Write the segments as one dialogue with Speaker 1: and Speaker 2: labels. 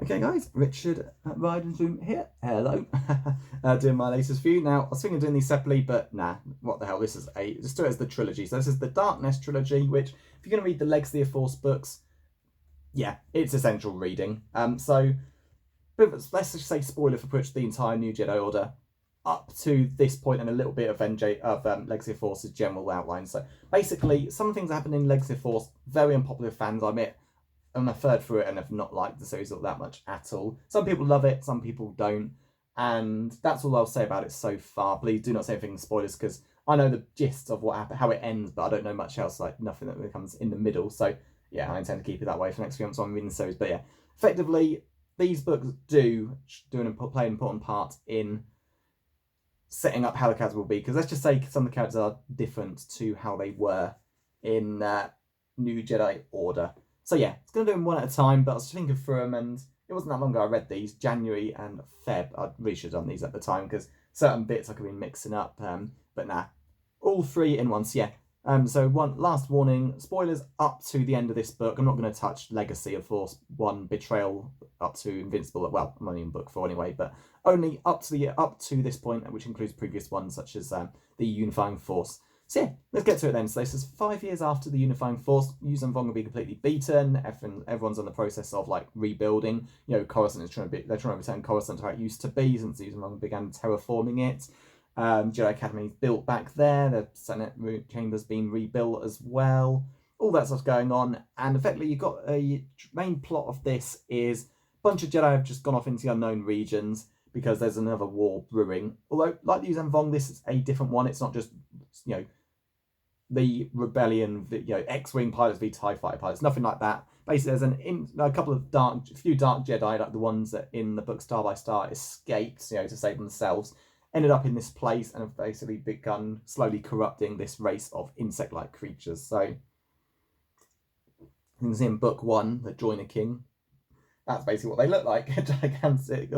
Speaker 1: Okay guys, Richard at Ryden's Room here. Hello. Doing my latest view. Now, I was thinking of doing these separately, but nah, what the hell, just do it as the trilogy. So this is the Darkness trilogy, which, if you're going to read the Legacy of Force books, yeah, it's essential reading. Let's just say spoiler for pretty much the entire New Jedi Order up to this point and a little bit of Legacy of Force's general outline. So basically, some things that happen in Legacy of Force, very unpopular with fans, I admit, and a third through it and have not liked the series all that much at all. Some people love it, some people don't, and that's all I'll say about it so far. Please do not say anything in spoilers because I know the gist of what happened, how it ends, but I don't know much else, like nothing that comes in the middle. So yeah, I intend to keep it that way for the next few months I'm reading the series. But yeah, effectively, these books play an important part in setting up how the characters will be. Because let's just say some of the characters are different to how they were in New Jedi Order. So yeah, it's going to do them one at a time, but I was thinking through them, and it wasn't that long ago I read these, January and Feb. I really should have done these at the time, because certain bits I could be mixing up, but nah. All three in one, so yeah. So one last warning, spoilers up to the end of this book. I'm not going to touch Legacy of Force 1, Betrayal, up to Invincible. Well, I'm only in book 4 anyway, but only up to this point, which includes previous ones, such as the Unifying Force. So yeah, let's get to it then. So this is 5 years after the Unifying Force. Yuuzhan Vong will be completely beaten. Everyone's in the process of like rebuilding. You know, Coruscant is they're trying to return Coruscant to how it used to be since Yuuzhan Vong began terraforming it. Jedi Academy's built back there. The Senate chamber's been rebuilt as well. All that stuff's going on, and effectively you've got a main plot of this is a bunch of Jedi have just gone off into the unknown regions because there's another war brewing. Although, like Yuuzhan Vong, this is a different one. It's not just, you know, the rebellion, X-wing pilots v TIE fighter pilots, nothing like that. Basically, there's a couple of few dark Jedi, like the ones that in the book Star by Star escaped, to save themselves, ended up in this place and have basically begun slowly corrupting this race of insect-like creatures. So, you can see in book 1, the Joiner King. That's basically what they look like. Gigantic.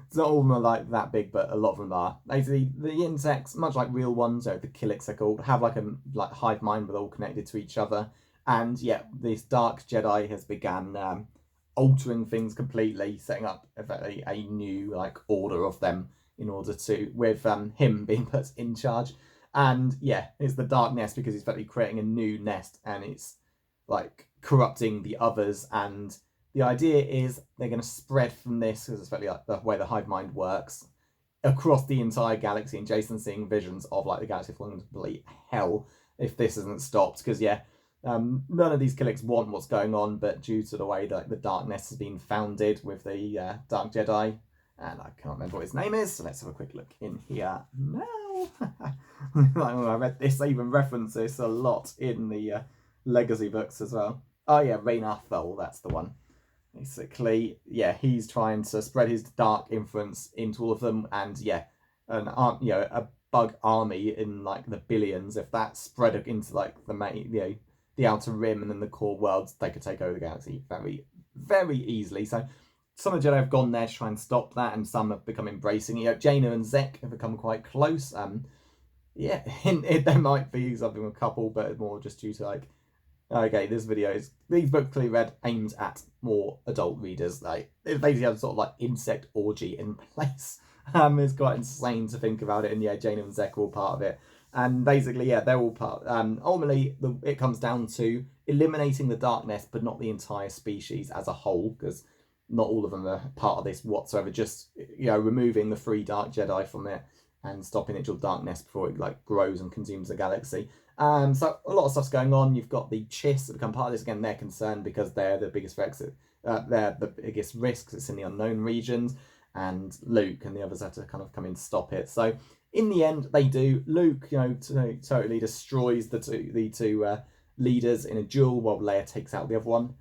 Speaker 1: It's not all of them are like that big, but a lot of them are. Basically, the insects, much like real ones, the Killiks they're called, have like a hive mind, but they're all connected to each other. And yeah, this dark Jedi has began altering things completely, setting up a new order of them in order to, with him being put in charge. And yeah, it's the Dark Nest because he's effectively creating a new nest, and it's like corrupting the others. And the idea is they're going to spread from this, because it's really like the way the hive mind works, across the entire galaxy. And Jason's seeing visions of the galaxy falling into complete hell if this isn't stopped. Because none of these Killiks want what's going on, but due to the way that the Darkness has been founded with the Dark Jedi, and I can't remember what his name is, so let's have a quick look in here now. I read this, I even reference this a lot in the Legacy books as well. Oh yeah, Raynar Thol, that's the one. Basically, yeah, he's trying to spread his dark influence into all of them, and yeah, a bug army in the billions. If that spread into the main, the outer rim and then the core worlds, they could take over the galaxy very, very easily. So some of the Jedi have gone there to try and stop that, and some have become embracing it. Jaina and Zek have become quite close. Yeah, there might be something with a couple, but more just due to okay, these books clearly read aimed at more adult readers. It basically has a sort of insect orgy in place. It's quite insane to think about it, and yeah, Jaina and Zek are all part of it. And basically, yeah, they're all part. Ultimately, it comes down to eliminating the Darkness, but not the entire species as a whole, because not all of them are part of this whatsoever. Just removing the 3 Dark Jedi from it and stopping it till Darkness before it grows and consumes the galaxy. So a lot of stuff's going on. You've got the Chiss that become part of this. Again, they're concerned because they're the biggest threats. They're the biggest risks. It's in the unknown regions, and Luke and the others have to kind of come in to stop it. So in the end, they do. Luke, totally destroys the two leaders in a duel, while Leia takes out the other one.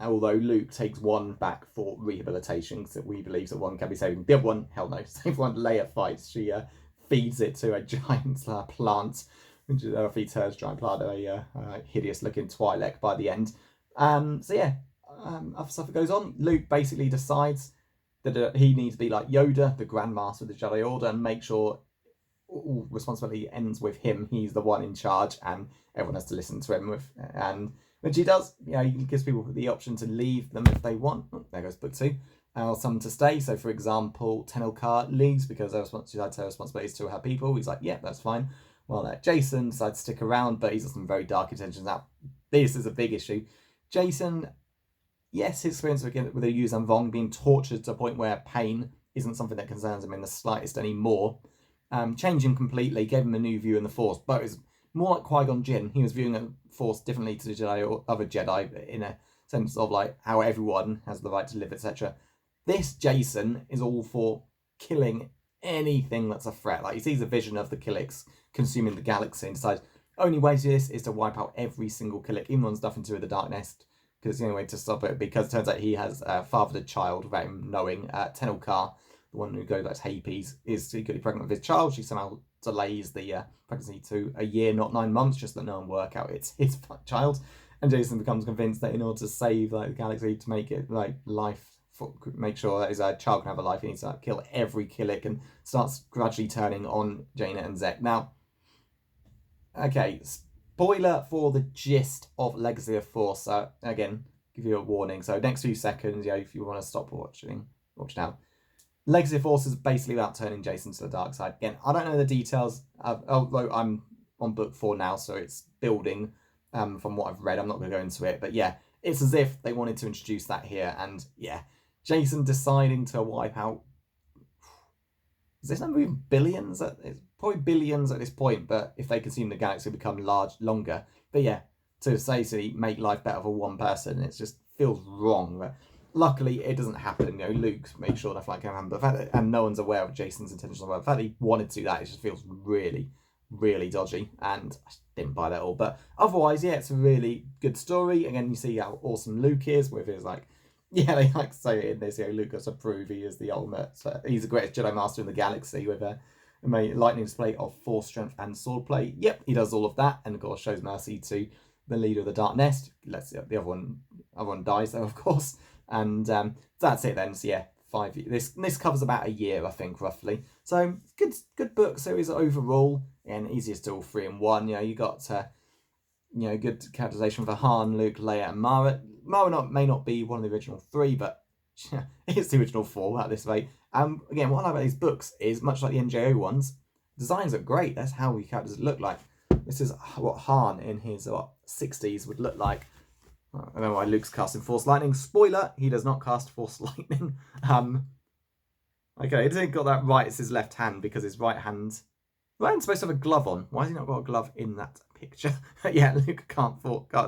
Speaker 1: Although Luke takes one back for rehabilitation, because we believe that one can be saved. The other one, hell no, save one. Leia fights. She feeds it to a giant plant, which feeds her giant plant a hideous-looking Twi'lek by the end. So yeah, other stuff that goes on. Luke basically decides that he needs to be like Yoda, the Grand Master of the Jedi Order, and make sure all responsibility ends with him. He's the one in charge, and everyone has to listen to him. And Which he does. He gives people the option to leave them if they want. Oh, there goes book 2. Or some to stay. So, for example, Tenelcar leaves because her responsibility is to her people. He's like, yeah, that's fine. Well, Jason decides to stick around, but he's got some very dark intentions. Now, this is a big issue. Jason, yes, his experience with the Yu Zhanvong being tortured to a point where pain isn't something that concerns him in the slightest anymore. Changed him completely, gave him a new view in the Force, but it was more like Qui-Gon Jinn. He was viewing the Force differently to the Jedi or other Jedi in a sense of like how everyone has the right to live, etc. This Jason is all for killing anything that's a threat. Like, he sees a vision of the Killiks consuming the galaxy and decides only way to do this is to wipe out every single Killik, even one stuff into the Dark Nest, because it's the only way to stop it, because it turns out he has fathered a child without him knowing. Tenelcar, the one who goes back to Hapes, is secretly pregnant with his child. She somehow delays the pregnancy to a year, not 9 months, just that no one work out it's his child. And Jason becomes convinced that in order to save the galaxy, to make it make sure that his child can have a life, he needs to kill every Killik, and starts gradually turning on Jaina and Zek. Now, okay, spoiler for the gist of Legacy of Force. Again, give you a warning. So next few seconds, if you want to stop watching, watch now. Legacy of Force is basically about turning Jason to the dark side. Again, I don't know the details, although I'm on book 4 now, so it's building from what I've read. I'm not going to go into it, but yeah, it's as if they wanted to introduce that here, and yeah, Jason deciding to wipe out... Is this number even billions? It's probably billions at this point, but if they consume the galaxy, it'll become longer. But yeah, to basically make life better for one person, it just feels wrong. But luckily, it doesn't happen. Luke makes sure nothing like can happen. But the fact that, and no one's aware of Jason's intentions. The fact that he wanted to do that, it just feels really, really dodgy. And I didn't buy that at all. But otherwise, yeah, it's a really good story. Again, you see how awesome Luke is with his they say in this, Luke has to prove he is the ultimate. So he's the greatest Jedi Master in the galaxy with a lightning display of Force strength and swordplay. Yep, he does all of that, and of course shows mercy to the leader of the Dark Nest. Lets the other one dies though, of course. And that's it then. So yeah, 5 years. This covers about a year, I think, roughly. So good book series overall, and easiest to all 3 in 1. You got good characterization for Han, Luke, Leia, and Mara. Mara may not be one of the original 3, but it's the original 4 at this rate. Again, what I like about these books is, much like the NJO ones, designs are great. That's how the characters look like. This is what Han in his 60s would look like. I don't know why Luke's casting Force Lightning. Spoiler, he does not cast Force Lightning. Okay, he didn't got that right. It's his left hand, because his right hand's supposed to have a glove on. Why has he not got a glove in that picture? Yeah, Luke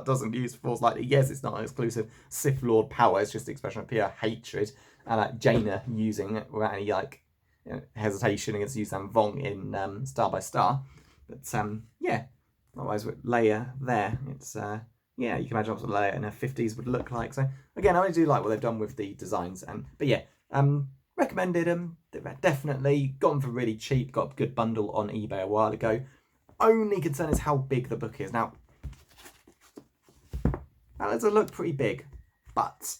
Speaker 1: doesn't use Force Lightning. Yes, it's not an exclusive Sith Lord power. It's just the expression of pure hatred. And Jaina using it without any hesitation against Yu Zhanvong in Star by Star. But yeah, otherwise with Leia there, it's you can imagine what Leia in her 50s would look like. So again, I really do like what they've done with the designs. But yeah, recommended them. Definitely got them for really cheap. Got a good bundle on eBay a while ago. Only concern is how big the book is. Now, that does look pretty big, but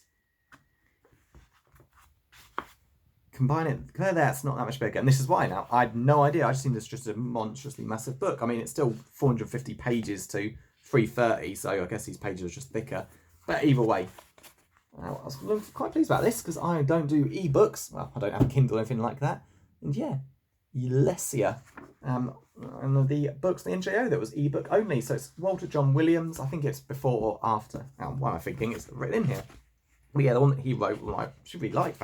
Speaker 1: compare there, it's not that much bigger. And this is why now. I had no idea. I just think it's just a monstrously massive book. I mean, it's still 450 pages to 330, so I guess these pages are just thicker. But either way, I was quite pleased about this, because I don't do ebooks. Well, I don't have a Kindle or anything like that. And yeah, Ulesia. And the books, the NJO, that was ebook only. So it's Walter John Williams. I think it's before or after. What am I thinking? It's written in here. But yeah, the one that he wrote, I should really like.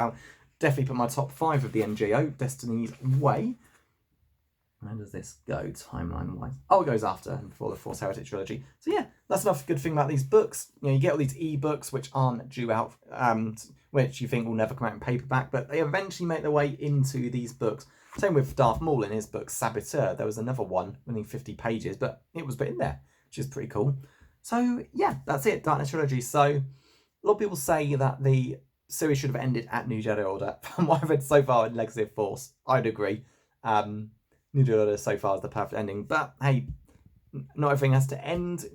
Speaker 1: Definitely put my top 5 of the NJO, Destiny's Way. Where does this go timeline-wise? Oh, it goes after and before the Force Heritage Trilogy. So yeah, that's another good thing about these books. You get all these ebooks which aren't due out, which you think will never come out in paperback, but they eventually make their way into these books. Same with Darth Maul in his book Saboteur. There was another one, only 50 pages, but it was put in there, which is pretty cool. So yeah, that's it, Darkness Trilogy. So a lot of people say that the series should have ended at New Jedi Order. From what I've read so far in Legacy of Force, I'd agree. New Jedi Order so far is the perfect ending, but hey, not everything has to end,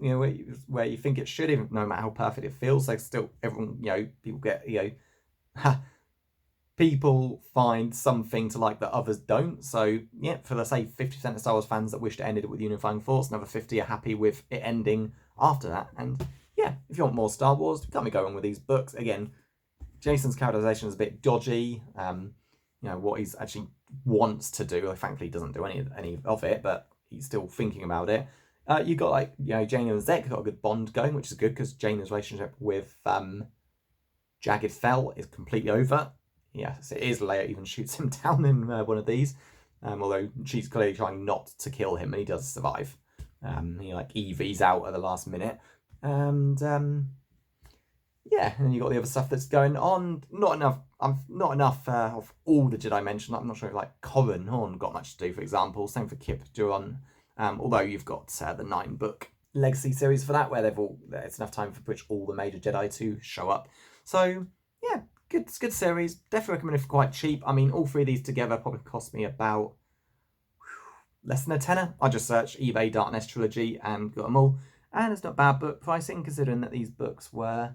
Speaker 1: where you think it should, even no matter how perfect it feels. Like still, everyone, people get, people find something to like that others don't. So yeah, for let's say 50% of Star Wars fans that wish to end it with Unifying Force, another 50 are happy with it ending after that. And yeah, if you want more Star Wars, can't be going wrong with these books. Again, Jason's characterization is a bit dodgy. You know, what he's actually wants to do. Thankfully, he doesn't do any of it, but he's still thinking about it. You got like, you know, Jane and Zek got a good bond going, which is good because Jane's relationship with Jagged Fell is completely over. Yes, it is. Leia even shoots him down in one of these, although she's clearly trying not to kill him, and he does survive. He like EVs out at the last minute, and yeah, and then you got the other stuff that's going on. Not enough. Not enough of all the Jedi mentioned. I'm not sure if like Corran Horn got much to do, for example. Same for Kip Duron. Although you've got the 9-book Legacy series for that, where it's enough time for which all the major Jedi to show up. So yeah, good series. Definitely recommend it for quite cheap. I mean, all 3 of these together probably cost me about less than a tenner. I just searched eBay Darkness Trilogy and got them all, and it's not bad book pricing considering that these books were.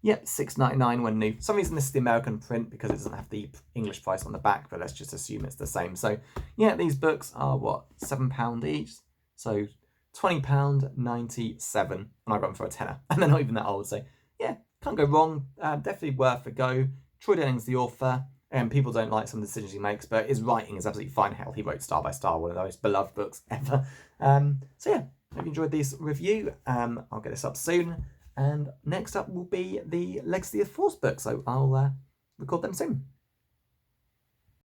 Speaker 1: Yep, $6.99 when new. For some reason this is the American print because it doesn't have the English price on the back, but let's just assume it's the same. So yeah, these books are what, £7 each? So £20.97, and I got them for a tenner, and they're not even that old. So yeah, can't go wrong. Definitely worth a go. Troy Denning's the author, and people don't like some of the decisions he makes, but his writing is absolutely fine. Hell, he wrote Star by Star, one of those beloved books ever. So yeah, hope you enjoyed this review. I'll get this up soon. And next up will be the Legacy of the Force book, so I'll record them soon.